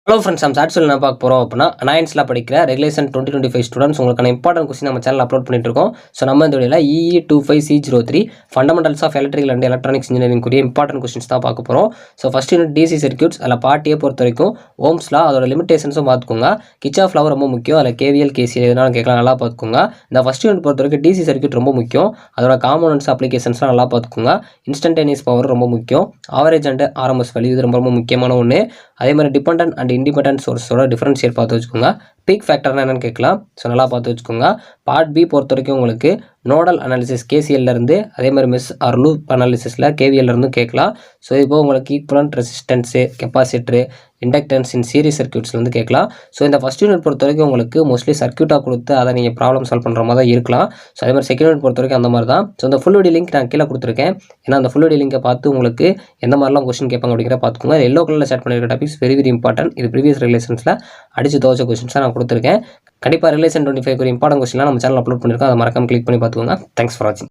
Hello friends, நம்ம சாட்சியில் என்ன பார்க்க போகிறோம் அப்படின்னா, அனாயன்ஸில் படிக்கிற ரெகுலேஷன் 2025 ஸ்டூடெண்ட்ஸ் உங்களுக்கான இம்பார்ட்டன்ட் கொஸ்டின் நம்ம சேனல் அப்லோட் பண்ணிட்டு இருக்கோம். ஸோ நம்ம இந்த வீடியோவில் EE25C03 fundamentals of electrical and electronics engineering கூடிய இம்பார்ட்டன்ட் கொஸ்டின்ஸ் தான் பார்க்க போகிறோம். So first unit DC circuits, அதில் பார்ட் ஏ பொறுத்த வரைக்கும் ஓம்ஸ் லா அதோட லிமிடேஷன்ஸும் பார்த்துக்கோங்க. கிர்ச்சாஃப் லா ரொம்ப முக்கியம். அதில் கேவிஎல் கேசிஎல் எதுனாலும் கேட்கலாம், நல்லா பார்த்துக்கோங்க. இந்த ஃபஸ்ட் யூனிட் பொறுத்த வரைக்கும் டிசி சர்க்யூட் ரொம்ப முக்கியம். அதோட காம்போனன்ட்ஸ் அப்ளிகேஷன்ஸ்லாம் நல்லா பார்த்துக்கோங்க. இன்ஸ்டன்டேனியஸ் பவர் ரொம்ப முக்கியம். ஆவரேஜ் அண்ட் ஆர்எம்எஸ் வேல்யூ இது ரொம்ப ரொம்ப முக்கியமான ஒன்று. அதே மாதிரி டிபெண்டன்ட் அண்ட் இண்டிபெண்டன்ட் சோர்ஸோட டிஃபரன்ஷியேட் பார்த்து வச்சுக்கோங்க. பீக் ஃபேக்டர்னா என்னன்னு கேட்கலாம். ஸோ நல்லா பார்த்து வச்சுக்கோங்க. பார்ட் பி பொறுத்த வரைக்கும் உங்களுக்கு நோடல் அனாலிசிஸ் கேசிஎல்லேருந்து, அதே மாதிரி மெஸ் ஆர் லூப் அனாலிசிஸில் கேவிஎல்லேருந்து கேட்கலாம். ஸோ இப்போ உங்களுக்கு equivalent resistance, capacitor, inductance in series சர்க்யூட்ஸ்லேருந்து கேட்கலாம். ஸோ இந்த ஃபஸ்ட் யூனிட் பொறுத்த வரைக்கும் உங்களுக்கு மோஸ்ட்லி சர்க்யூட்டாக கொடுத்து அதை நீங்கள் ப்ராப்ளம் சால்வ் பண்ணுற மாதிரி தான் இருக்கலாம். ஸோ அதே மாதிரி செகண்ட் யூனிட் பொறுத்த வரைக்கும் அந்த மாதிரி தான். ஸோ இந்த ஃபுல் வீடியோ லிங்க் நான் கீழே கொடுத்துருக்கேன். ஏன்னா அந்த ஃபுல் வீடியோ லிங்கை பார்த்து உங்களுக்கு எந்த மாதிரிலாம் கொஸ்டின் கேட்பாங்க அப்படிங்கிற பார்த்துக்கோங்க. எல்லோ கலரில் செட் பண்ணியிருக்க டாபிக்ஸ் வெரி வெரி இம்பார்ட்டன்ட். இது ப்ரீவியஸ் ரெகுலேஷன்ஸில் அடிச்சு துவச்ச கொஸ்டின்ஸாக நான் கொடுத்துருக்கேன். கண்டிப்பாக ரிலேஷன் 25 ஒரு இம்பார்ட்டன்ட் கொஸ்டின்லாம் நம்ம சேனல் அப்லோட் பண்ணியிருக்கோம். அதை மறக்காம கிளிக் பண்ணி பார்த்துக்கோங்க. தேங்க்ஸ் ஃபார் வாட்சிங்.